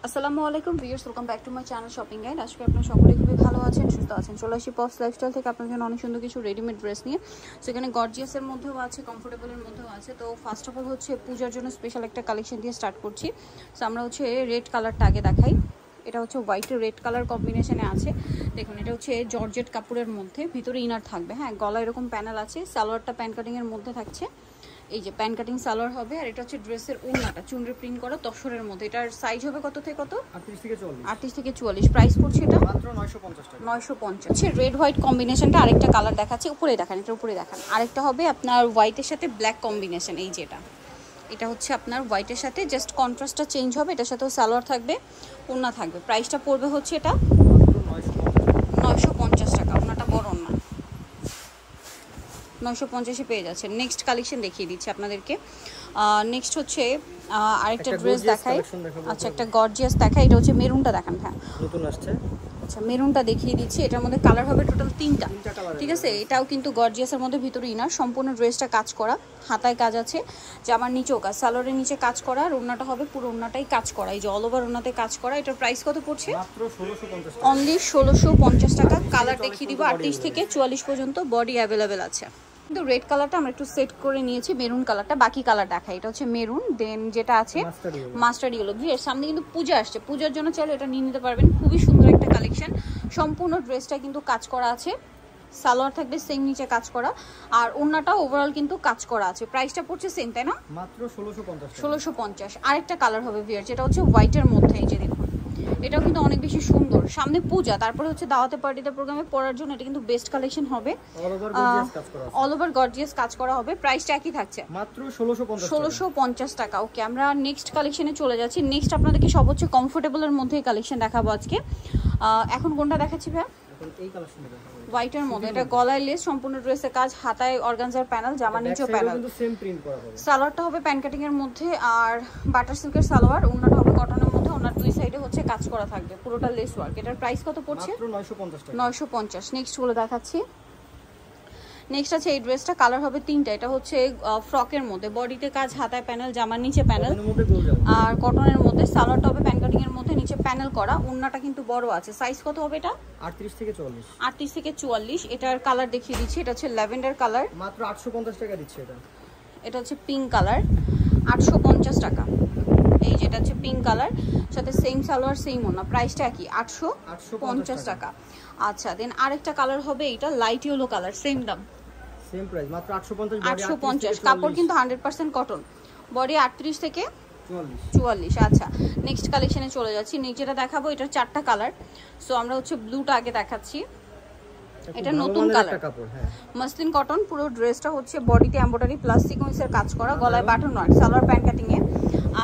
আসসালামু আলাইকুম viewers, welcome back to my channel shopping guide. আজকে আপনারা সকলে খুবই ভালো আছেন, সুস্থ আছেন। চলে আসি পপস লাইফস্টাইল থেকে আপনাদের জন্য অনেক সুন্দর কিছু রেডিমেড ড্রেস নিয়ে। সেখানে গর্জিয়াসের মধ্যেও আছে, কমফোর্টেবলের মধ্যেও আছে। তো ফার্স্ট অফ অল হচ্ছে পূজার জন্য স্পেশাল একটা কালেকশন দিয়ে স্টার্ট করছি। সো আমরা হচ্ছে রেড কালারটা আগে দেখাই। এটা হচ্ছে হোয়াইট রেড কালার কম্বিনেশনে আছে। দেখুন, এটা হচ্ছে জর্জেট কাপড়ের মধ্যে, ভিতরে ইনার থাকবে। হ্যাঁ, গলা এরকম প্যানেল আছে। সালোয়ারটা প্যান কাটিংয়ের মধ্যে থাকছে। এই যে প্যান কাটিং সালোয়ার হবে। আর এটা হচ্ছে ড্রেসের ওড়নাটা চুনরি প্রিন্ট করা তসরের মধ্যে। এটার সাইজ হবে কত থেকে কত? 38 থেকে 44। প্রাইস পড়ছে এটা মাত্র 950 টাকা। 950। হচ্ছে রেড হোয়াইট কম্বিনেশনটা। আরেকটা কালার দেখাচ্ছি, উপরে দেখান, এটা উপরে দেখান। আরেকটা হবে আপনার হোয়াইটের সাথে ব্ল্যাক কম্বিনেশন। এই যে এটা হচ্ছে আপনার হোয়াইটের সাথে জাস্ট কন্ট্রাস্টটা চেঞ্জ হবে। এটার সাথেও সালোয়ার থাকবে, ওড়না থাকবে। প্রাইসটা পড়বে হচ্ছে এটা 950 টাকা। ওড়নাটা বড় ওড়না, 950-এ পেয়ে যাচ্ছে। নেক্সট কালেকশন দেখিয়ে দিচ্ছি আপনাদেরকে। নেক্সট হচ্ছে আরেকটা ড্রেস দেখাই। আচ্ছা, একটা গর্জিয়াস দেখাই। এটা হচ্ছে মেরুনটা দেখান। হ্যাঁ, নতুন আসছে। আচ্ছা, মেরুনটা দেখিয়ে দিচ্ছি। এটার মধ্যে কালার হবে টোটাল তিনটা, ঠিক আছে? এটাও কিন্তু গর্জিয়াসের মধ্যে, ভিতরে ইনার, সম্পূর্ণ ড্রেসটা কাজ করা, হাতায় কাজ আছে, জামার নিচেও কাজ, সালোয়ারের নিচে কাজ করা। আর ওড়নাটা হবে পুরো ওড়নাটাই কাজ করা, এই যে অল ওভার ওড়নাতে কাজ করা। এটার প্রাইস কত পড়ছে? মাত্র 1650 টাকা। অনলি 1650 টাকা। কালার দেখিয়ে দিব 38 থেকে 44 পর্যন্ত বডি অ্যাভেলেবেল আছে। কিন্তু রেড কালারটা আমরা একটু সেট করে নিয়েছি, মেরুন কালারটা বাকি কালার দেখাই। এটা হচ্ছে মেরুন, দেন যেটা আছে মাস্টার্ড ইয়েলো। এর সামনে কিন্তু পূজা আসছে, পূজার জন্য চাইলে এটা নিয়ে নিতে পারবেন। খুবই সুন্দর একটা কালেকশন। সম্পূর্ণ ড্রেসটা কিন্তু কাজ করা আছে, সালোয়ার থাকবে সেম, নিচে কাজ করা, আর ওড়নাটা ওভারঅল কিন্তু কাজ করা আছে। প্রাইসটা পড়ছে সেম, তাই না? মাত্র 1650 টাকা। 1650। আরেকটা কালার হবে ভিয়ার, যেটা হচ্ছে হোয়াইটের মধ্যে। এই যে দেখুন, এটাও কিন্তু অনেক বেশি সুন্দর। সামনে পূজা, তারপরে হচ্ছে দাওয়াতে পার্টিতে প্রোগ্রামে পরার জন্য এটা কিন্তু বেস্ট কালেকশন হবে। অল ওভার গর্জিয়াস কাজ করা হবে। প্রাইসটা একই থাকছে, মাত্র 1650 টাকা। ওকে, আমরা নেক্সট কালেকশনে চলে যাচ্ছি। নেক্সট আপনাদেরকে সব হচ্ছে কমফোর্টেবলের মধ্যে কালেকশন দেখাবো আজকে। এখন কোনটা দেখাচ্ছি ভাই? এখন এই কালেকশনটা দেখাবো, হোয়াইটের মধ্যে। এটা গলায় লেস, সম্পূর্ণ ড্রেসের কাজ, হাতায় অর্গানজার প্যানেল, জামার নিচেও প্যানেল। কিন্তু সেম প্রিন্ট করা হবে। সালোয়ারটা হবে প্যান কাটিং এর মধ্যে, আর বাটার সিল্কের সালোয়ার। ওড়নাটা হবে কটনের মধ্যে, ওনার দুই সাইডে হচ্ছে কাজ করা থাকবে, পুরোটা লেস ওয়ার্ক। এটার প্রাইস কত পড়ছে? মাত্র 950 টাকা। 950। নেক্সট গুলো দেখাচ্ছি। নেক্সট আছে এই ড্রেসটা, কালার হবে তিনটা। এটা হচ্ছে ফ্রকের মধ্যে, বডিতে কাজ, হাতায় প্যানেল, জামার নিচে প্যানেল, আর কটনের মধ্যে। সালোয়ারটা হবে প্যান কাটিং এর মধ্যে, নিচে প্যানেল করা। ওড়নাটা কিন্তু বড় আছে। সাইজ কত হবে এটা? 38 থেকে 44। 38 থেকে 44। এটার কালার দেখিয়ে দিচ্ছি। এটা হচ্ছে ল্যাভেন্ডার কালার, মাত্র 850 টাকা দিচ্ছে এটা। এটা হচ্ছে পিঙ্ক কালার, 850 টাকা। এই যেটা হচ্ছে পিঙ্ক কালার, সাথে সেম সালোয়ার সেম ওড়না। প্রাইসটা কি? 850 টাকা। আচ্ছা, দেন আরেকটা কালার হবে, এটা লাইট ইয়েলো কালার, সেম দাম, সেম প্রাইস, মাত্র 850। 850। কাপড় কিন্তু 100% কটন, বডি 38 থেকে 44। আচ্ছা, নেক্সট কালেকশনে চলে যাচ্ছি। যেটা দেখাবো এটার চারটা কালার। সো আমরা হচ্ছে ব্লুটা আগে দেখাচ্ছি। এটা নতুন কালার, মসলিন কটন। পুরো ড্রেসটা হচ্ছে বডিতে এমব্রয়ডারি প্লাস সিকোয়েন্সের কাজ করা, গলায় বাটন ওয়ার্ক, সালোয়ার প্যান কাটিং এ,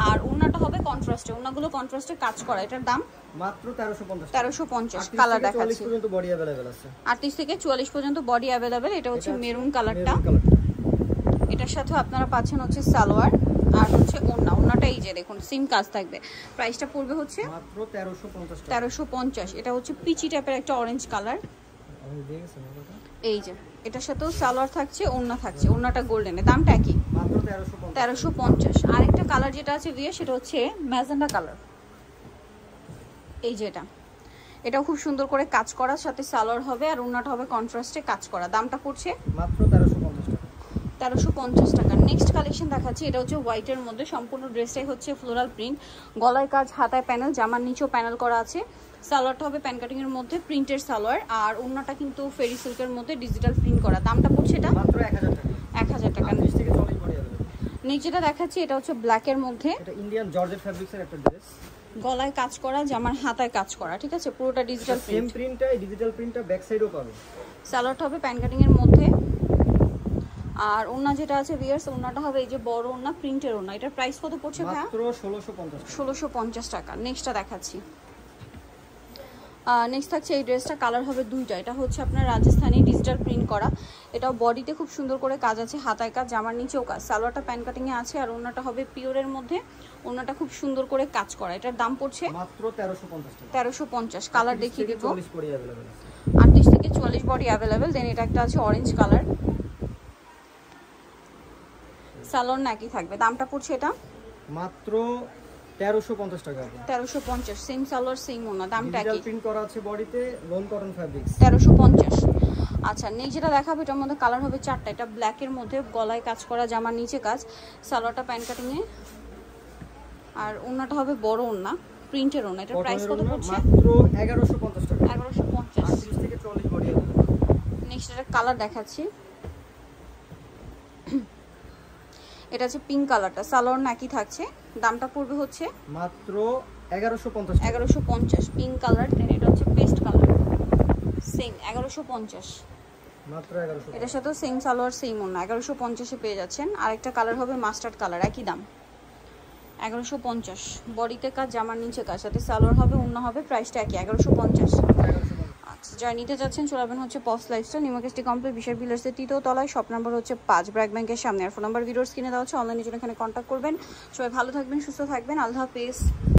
আর ওড়নাটা হবে কন্ট্রাস্টে। ওড়নাগুলো কন্ট্রাস্টে কাজ করা। এটার দাম মাত্র 1350। 1350। কালার দেখাচ্ছি, 40 পর্যন্ত বডি अवेलेबल আছে। 38 থেকে 44 পর্যন্ত বডি अवेलेबल। এটা হচ্ছে মেরুন কালারটা। এটার সাথে আপনারা পাচ্ছেন হচ্ছে সালোয়ার আর হচ্ছে ওড়না। ওড়নাটা এই যে দেখুন সিম কাজ থাকবে। প্রাইসটা পড়বে হচ্ছে মাত্র 1350 টাকা। 1350। এটা হচ্ছে পিচি টাইপের একটা অরেঞ্জ কালার। এই যে এটার সাথেও সালোয়ার থাকছে, ওড়না থাকছে। ওড়নাটা গোল্ডেনের, দামটা কি? মাত্র 1350। আরেকটা কালার যেটা আছে ভিয়া, সেটা হচ্ছে ম্যাজেন্ডা কালার। এই যে এটাও খুব সুন্দর করে কাজ করার সাথে সালোয়ার হবে, আর ওড়নাটা হবে কন্ট্রাস্টে কাজ করা। দামটা পড়ছে মাত্র 1350 টাকা। 1350 টাকা। নেক্সট কালেকশন দেখাচ্ছি। এটা হচ্ছে হোয়াইটের মধ্যে, সম্পূর্ণ ড্রেসটাই হচ্ছে ফ্লোরাল প্রিন্ট, গলায় কাজ, হাতায় প্যানেল, জামার নিচেও প্যানেল করা আছে। সালোয়ারটা হবে প্যান কাটিং এর মধ্যে, প্রিন্টের সালোয়ার, আর ওড়নাটা কিন্তু ফেরি সিল্কের মধ্যে ডিজিটাল প্রিন্ট করা। দামটা পড়ছে এটা মাত্র 1000 টাকা। 1000 টাকা। 30 থেকে 40 বডি अवेलेबल। নিচেটা দেখাচ্ছি, এটা হচ্ছে ব্ল্যাক এর মধ্যে, এটা ইন্ডিয়ান জর্জেট ফ্যাব্রিক্সের একটা ড্রেস, গলায় কাজ করা, জামার হাতায় কাজ করা, ঠিক আছে? পুরোটা ডিজিটাল প্রিন্ট। সেম প্রিন্টটাই ডিজিটাল প্রিন্টটা ব্যাক সাইডেও পাবে। সালোয়ারটা হবে প্যান কাটিং এর মধ্যে, আর ওড়না যেটা আছে ভিয়ার্স, ওড়নাটা হবে এই যে বড় ওড়না, প্রিন্টের ওড়না। এটার প্রাইস কত পড়ছে ভাই? মাত্র 1650। 1650 টাকা। নেক্সটটা দেখাচ্ছি। নেক্সট থাকছে এই ড্রেসটা, কালার হবে দুইটা। এটা হচ্ছে আপনার রাজস্থানি ডিজিটাল প্রিন্ট করা। এটাও বডিতে খুব সুন্দর করে কাজ আছে, হাতায় কাজ, জামার নিচেও কাজ। সালোয়ারটা প্যান কাটিং এ আছে, আর ওড়নাটা হবে পিওরের মধ্যে। ওড়নাটা খুব সুন্দর করে কাজ করা। এটার দাম পড়ছে মাত্র 1350 টাকা। 1350। কালার দেখিয়ে দিব। 40 বডি अवेलेबल আছে। 38 থেকে 44 বডি अवेलेबल। দেন এটা একটা আছে অরেঞ্জ কালার, সালোয়ার নাকি থাকবে। দামটা পড়ছে এটা মাত্র 1350 টাকা আপু। 1350, সেম সালোয়ার সেম ওনা, দামটা ডিজিটাল কি? প্রিন্ট করা আছে বডিতে, লোন কটন ফ্যাব্রিক্স। 1350। আচ্ছা, নেক্সট যেটা দেখাবো এটার মধ্যে কালার হবে 4টা। এটা ব্ল্যাকের মধ্যে গলায় কাজ করা, জামার নিচে কাজ, সালোয়ারটা প্যান্ট কাটিংয়ে, আর ওনাটা হবে বড় ওনা, প্রিন্টের ওনা। এটার প্রাইস কত পড়ছে? মাত্র 1150 টাকা। 1150। 38 থেকে 40 বডি আছে। নেক্সট এটা কালার দেখাচ্ছি, এটা হচ্ছে পিঙ্ক কালারটা, সালোয়ার নাকি থাকছে, দামটা পড়বে হচ্ছে মাত্র 1150 টাকা। 1150 পিঙ্ক কালার। দেন এটা হচ্ছে পেস্ট কালার, সেম 1150 মাত্র 1150। এটার সাথে সেম সালোয়ার সেম ওনা, 1150 এ পেয়ে যাচ্ছেন। আরেকটা কালার হবে মাস্টার্ড কালার, একই দাম 1150। বডিতে কাজ, জামার নিচে কাজ, সাথে সালোয়ার হবে, ওন্না হবে, প্রাইসটা একই 1150। আচ্ছা, যারা নিতে যাচ্ছেন চলে আসবেন হচ্ছে Pops lifestyle, new market city complex, Bishal বিলার্সের 3য় তলায়, শপ নাম্বার হচ্ছে 5, ব্র্যাক ব্যাংকের সামনে। আর ফোন নাম্বার ভিডিওস কিনে দেওয়া হচ্ছে, অনলাইনে জন্য এখানে কন্ট্যাক্ট করবেন। সবাই ভালো থাকবেন, সুস্থ থাকবেন, আল্লাহ হাফেজ।